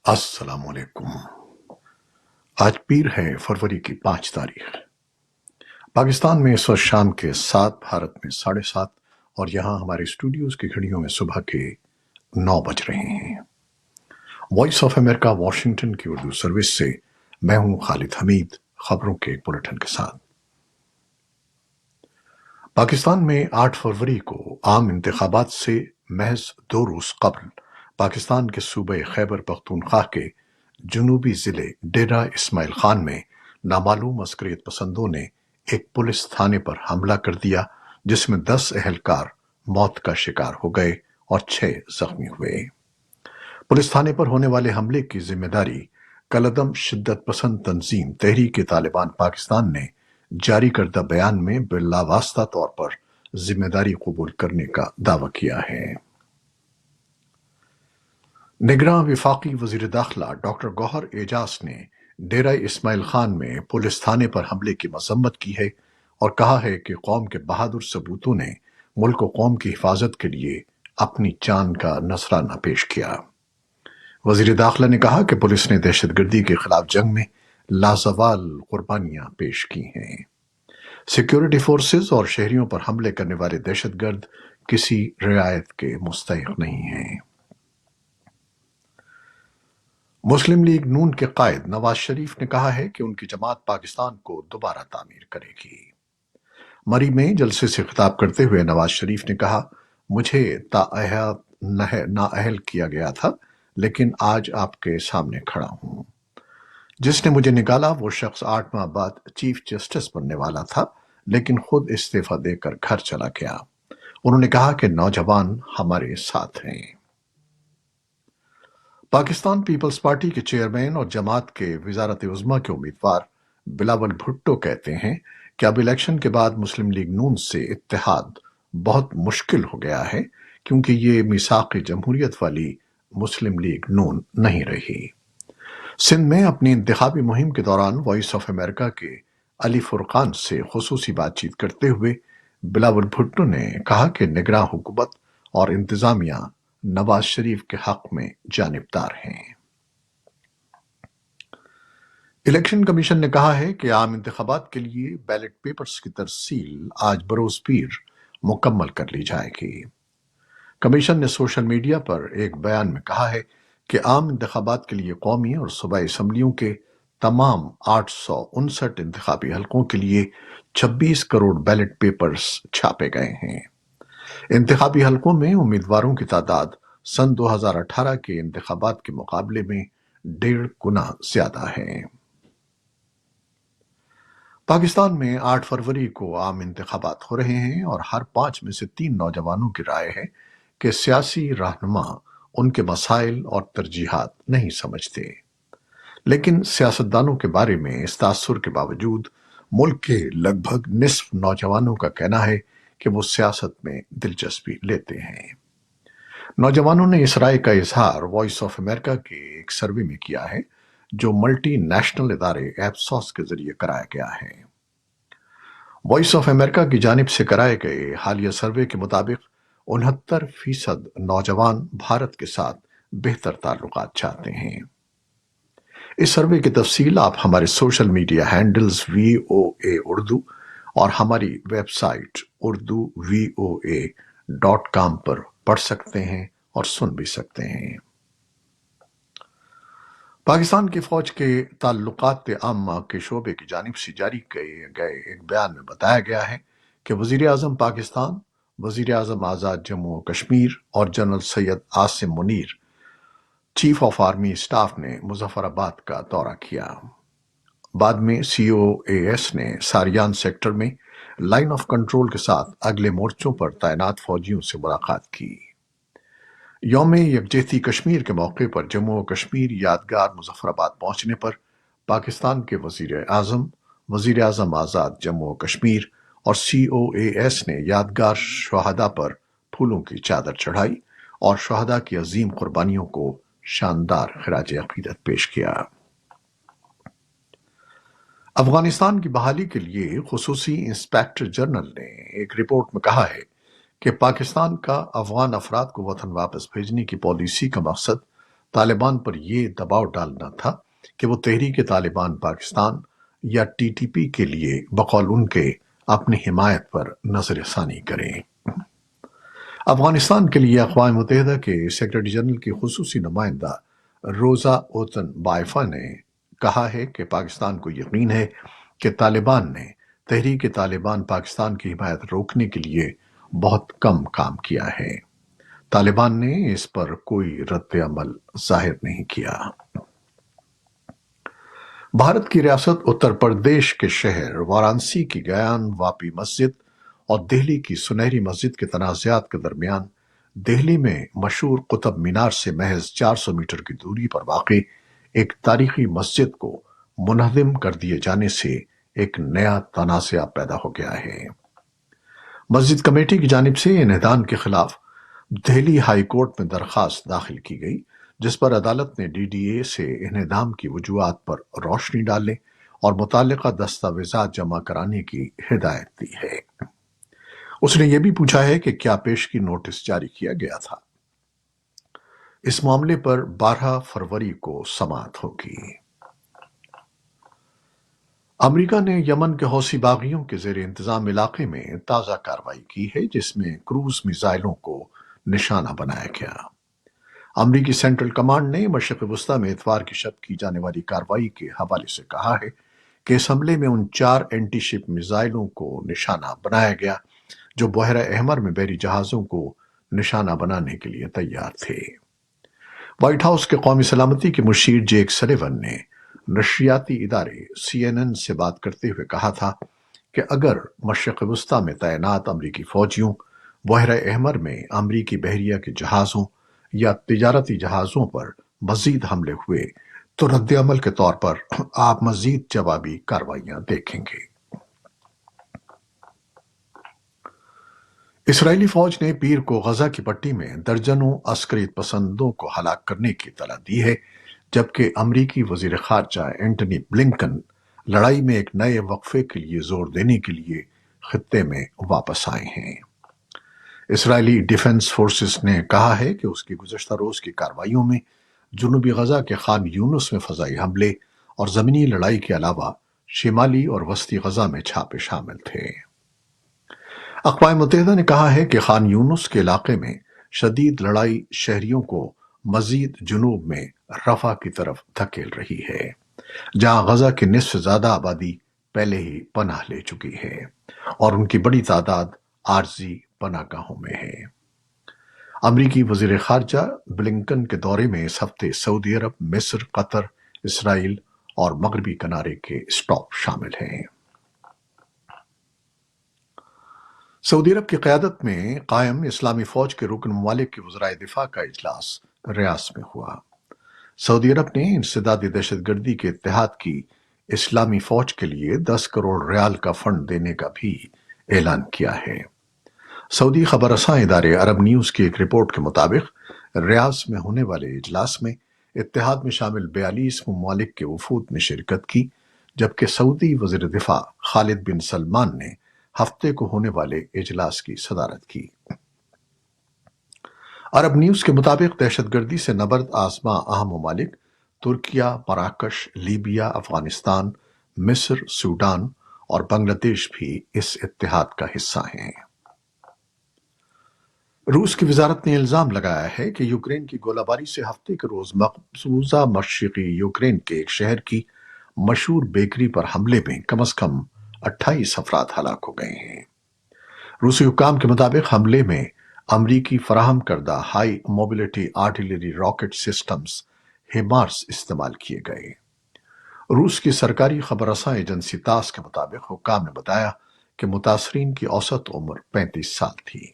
السلام علیکم۔ آج پیر ہے، فروری کی 5 تاریخ۔ پاکستان میں اس وقت شام کے 7، بھارت میں 7:30، اور یہاں ہمارے اسٹوڈیوز کی گھڑیوں میں صبح کے 9 بج رہے ہیں۔ وائس آف امریکہ واشنگٹن کی اردو سروس سے میں ہوں خالد حمید، خبروں کے ایک بلیٹن کے ساتھ۔ پاکستان میں 8 فروری کو عام انتخابات سے محض 2 روز قبل پاکستان کے صوبہ خیبر پختونخوا کے جنوبی ضلع ڈیرہ اسماعیل خان میں نامعلوم عسکریت پسندوں نے ایک پولیس تھانے پر حملہ کر دیا، جس میں 10 اہلکار موت کا شکار ہو گئے اور 6 زخمی ہوئے۔ پولیس تھانے پر ہونے والے حملے کی ذمہ داری کالعدم شدت پسند تنظیم تحریک طالبان پاکستان نے جاری کردہ بیان میں بلا واسطہ طور پر ذمہ داری قبول کرنے کا دعویٰ کیا ہے۔ نگراں وفاقی وزیر داخلہ ڈاکٹر گوہر اعجاز نے ڈیرہ اسماعیل خان میں پولیس تھانے پر حملے کی مذمت کی ہے اور کہا ہے کہ قوم کے بہادر سپوتوں نے ملک و قوم کی حفاظت کے لیے اپنی جان کا نذرانہ پیش کیا۔ وزیر داخلہ نے کہا کہ پولیس نے دہشت گردی کے خلاف جنگ میں لازوال قربانیاں پیش کی ہیں۔ سیکیورٹی فورسز اور شہریوں پر حملے کرنے والے دہشت گرد کسی رعایت کے مستحق نہیں ہیں۔ مسلم لیگ نون کے قائد نواز شریف نے کہا ہے کہ ان کی جماعت پاکستان کو دوبارہ تعمیر کرے گی۔ مری میں جلسے سے خطاب کرتے ہوئے نواز شریف نے کہا، مجھے نااہل کیا گیا تھا، لیکن آج آپ کے سامنے کھڑا ہوں۔ جس نے مجھے نکالا وہ شخص 8 ماہ بعد چیف جسٹس بننے والا تھا، لیکن خود استعفیٰ دے کر گھر چلا گیا۔ انہوں نے کہا کہ نوجوان ہمارے ساتھ ہیں۔ پاکستان پیپلز پارٹی کے چیئرمین اور جماعت کے وزارت عظمیٰ کے امیدوار بلاول بھٹو کہتے ہیں کہ اب الیکشن کے بعد مسلم لیگ نون سے اتحاد بہت مشکل ہو گیا ہے، کیونکہ یہ میثاق جمہوریت والی مسلم لیگ نون نہیں رہی۔ سندھ میں اپنی انتخابی مہم کے دوران وائس آف امریکہ کے علی فرقان سے خصوصی بات چیت کرتے ہوئے بلاول بھٹو نے کہا کہ نگراں حکومت اور انتظامیہ نواز شریف کے حق میں جانبدار ہیں۔ الیکشن کمیشن نے کہا ہے کہ عام انتخابات کے لیے بیلٹ پیپرز کی ترسیل آج بروز پیر مکمل کر لی جائے گی۔ کمیشن نے سوشل میڈیا پر ایک بیان میں کہا ہے کہ عام انتخابات کے لیے قومی اور صوبائی اسمبلیوں کے تمام 859 انتخابی حلقوں کے لیے 26 کروڑ بیلٹ پیپرز چھاپے گئے ہیں۔ انتخابی حلقوں میں امیدواروں کی تعداد سن 2018 کے انتخابات کے مقابلے میں 1.5 گنا زیادہ ہے۔ پاکستان میں 8 فروری کو عام انتخابات ہو رہے ہیں اور ہر 5 میں سے 3 نوجوانوں کی رائے ہے کہ سیاسی رہنما ان کے مسائل اور ترجیحات نہیں سمجھتے، لیکن سیاستدانوں کے بارے میں اس تاثر کے باوجود ملک کے لگ بھگ نصف نوجوانوں کا کہنا ہے کہ وہ سیاست میں دلچسپی لیتے ہیں۔ نوجوانوں نے اس رائے کا اظہار وائس آف امریکہ کے ایک سروے میں کیا ہے، جو ملٹی نیشنل ادارے ایپسوس کے ذریعے کرایا گیا ہے۔ وائس آف امریکہ کی جانب سے کرائے گئے حالیہ سروے کے مطابق 69% نوجوان بھارت کے ساتھ بہتر تعلقات چاہتے ہیں۔ اس سروے کی تفصیل آپ ہمارے social media handles VOA Urdu اور ہماری ویب سائٹ urduvoa.com پر پڑھ سکتے ہیں اور سن بھی سکتے ہیں۔ پاکستان کی فوج کے تعلقات عامہ کے شعبے کی جانب سے جاری کیے گئے ایک بیان میں بتایا گیا ہے کہ وزیر اعظم پاکستان، وزیر اعظم آزاد جموں و کشمیر اور general Syed Asim Munir, chief of army staff نے مظفر آباد کا دورہ کیا۔ بعد میں COAS نے ساریان سیکٹر میں لائن آف کنٹرول کے ساتھ اگلے مورچوں پر تعینات فوجیوں سے ملاقات کی۔ یوم یکجہتی کشمیر کے موقع پر جموں و کشمیر یادگار مظفر آباد پہنچنے پر پاکستان کے وزیر اعظم، وزیر اعظم آزاد جموں و کشمیر اور COAS نے یادگار شہداء پر پھولوں کی چادر چڑھائی اور شہداء کی عظیم قربانیوں کو شاندار خراج عقیدت پیش کیا۔ افغانستان کی بحالی کے لیے خصوصی انسپیکٹر جنرل نے ایک رپورٹ میں کہا ہے کہ پاکستان کا افغان افراد کو وطن واپس بھیجنے کی پالیسی کا مقصد طالبان پر یہ دباؤ ڈالنا تھا کہ وہ تحریک طالبان پاکستان یا ٹی ٹی پی کے لیے بقول ان کے اپنی حمایت پر نظر ثانی کریں۔ افغانستان کے لیے اقوام متحدہ کے سیکرٹری جنرل کی خصوصی نمائندہ روزا اوتن بائفا نے کہا ہے کہ پاکستان کو یقین ہے کہ طالبان نے تحریک طالبان پاکستان کی حمایت روکنے کے لیے بہت کم کام کیا ہے۔ طالبان نے اس پر کوئی رد عمل ظاہر نہیں کیا۔ بھارت کی ریاست اتر پردیش کے شہر وارانسی کی گیان واپی مسجد اور دہلی کی سنہری مسجد کے تنازعات کے درمیان دہلی میں مشہور قطب مینار سے محض 400 میٹر کی دوری پر واقع ایک تاریخی مسجد کو منہدم کر دیے جانے سے ایک نیا تنازع پیدا ہو گیا ہے۔ مسجد کمیٹی کی جانب سے انہدام کے خلاف دہلی ہائی کورٹ میں درخواست داخل کی گئی، جس پر عدالت نے ڈی ڈی اے سے انہدام کی وجوہات پر روشنی ڈالنے اور متعلقہ دستاویزات جمع کرانے کی ہدایت دی ہے۔ اس نے یہ بھی پوچھا ہے کہ کیا پیشگی نوٹس جاری کیا گیا تھا۔ اس معاملے پر 12 فروری کو سماعت ہوگی۔ امریکہ نے یمن کے حوثی باغیوں کے زیر انتظام علاقے میں تازہ کارروائی کی ہے، جس میں کروز میزائلوں کو نشانہ بنایا گیا۔ امریکی سینٹرل کمانڈ نے مشرق وسطی میں اتوار کی شب کی جانے والی کارروائی کے حوالے سے کہا ہے کہ اس حملے میں ان 4 اینٹی شپ میزائلوں کو نشانہ بنایا گیا جو بحیرہ احمر میں بحری جہازوں کو نشانہ بنانے کے لیے تیار تھے۔ وائٹ ہاؤس کے قومی سلامتی کے مشیر جیک سلیون نے نشریاتی ادارے سی این این سے بات کرتے ہوئے کہا تھا کہ اگر مشرق وسطی میں تعینات امریکی فوجیوں بحیرہ احمر میں امریکی بحریہ کے جہازوں یا تجارتی جہازوں پر مزید حملے ہوئے تو رد عمل کے طور پر آپ مزید جوابی کارروائیاں دیکھیں گے۔ اسرائیلی فوج نے پیر کو غزہ کی پٹی میں درجنوں عسکریت پسندوں کو ہلاک کرنے کی اطلاع دی ہے، جبکہ امریکی وزیر خارجہ اینٹنی بلنکن لڑائی میں ایک نئے وقفے کے لیے زور دینے کے لیے خطے میں واپس آئے ہیں۔ اسرائیلی ڈیفنس فورسز نے کہا ہے کہ اس کی گزشتہ روز کی کارروائیوں میں جنوبی غزہ کے خان یونس میں فضائی حملے اور زمینی لڑائی کے علاوہ شمالی اور وسطی غزہ میں چھاپے شامل تھے۔ اقوام متحدہ نے کہا ہے کہ خان یونس کے علاقے میں شدید لڑائی شہریوں کو مزید جنوب میں رفح کی طرف دھکیل رہی ہے، جہاں غزہ کی نصف سے زیادہ آبادی پہلے ہی پناہ لے چکی ہے اور ان کی بڑی تعداد عارضی پناہ گاہوں میں ہے۔ امریکی وزیر خارجہ بلنکن کے دورے میں اس ہفتے سعودی عرب، مصر، قطر، اسرائیل اور مغربی کنارے کے اسٹاپ شامل ہیں۔ سعودی عرب کی قیادت میں قائم اسلامی فوج کے رکن ممالک کے وزرائے دفاع کا اجلاس ریاض میں ہوا۔ سعودی عرب نے انسدادی دہشت گردی کے اتحاد کی اسلامی فوج کے لیے 10 کروڑ ریال کا فنڈ دینے کا بھی اعلان کیا ہے۔ سعودی خبر رساں ادارے عرب نیوز کی ایک رپورٹ کے مطابق ریاض میں ہونے والے اجلاس میں اتحاد میں شامل 42 ممالک کے وفود نے شرکت کی، جبکہ سعودی وزیر دفاع خالد بن سلمان نے ہفتے کو ہونے والے اجلاس کی صدارت کی۔ عرب نیوز کے مطابق دہشت گردی سے نبرد آزما اہم ممالک ترکیہ، مراکش، لیبیا، افغانستان، مصر، سوڈان اور بنگلہ دیش بھی اس اتحاد کا حصہ ہیں۔ روس کی وزارت نے الزام لگایا ہے کہ یوکرین کی گولہ باری سے ہفتے کے روز مقبوضہ مشرقی یوکرین کے ایک شہر کی مشہور بیکری پر حملے میں کم از کم 28 افراد ہلاک ہو گئے ہیں۔ روسی حکام کے مطابق حملے میں امریکی فراہم کردہ high mobility artillery rocket systems HIMARS استعمال کیے گئے۔ روس کی سرکاری خبر رساں ایجنسی تاس کے مطابق حکام نے بتایا کہ متاثرین کی اوسط عمر 35 سال تھی۔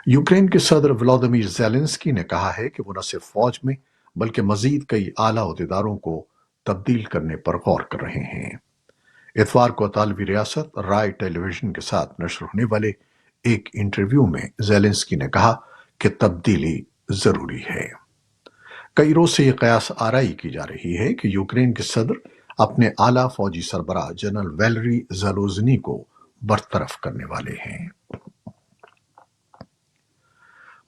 یوکرین کے صدر ولادیمیر زیلنسکی نے کہا ہے کہ وہ نہ صرف فوج میں بلکہ مزید کئی اعلیٰ عہدیداروں کو تبدیل کرنے پر غور کر رہے ہیں۔ اتوار کو اطالوی ریاست رائے ٹیلی ویژن کے ساتھ نشر ہونے والے ایک انٹرویو میں زیلنسکی نے کہا کہ تبدیلی ضروری ہے۔ کئی روز سے یہ قیاس آرائی کی جا رہی ہے کہ یوکرین کے صدر اپنے اعلیٰ فوجی سربراہ جنرل ویلری زالوزنی کو برطرف کرنے والے ہیں۔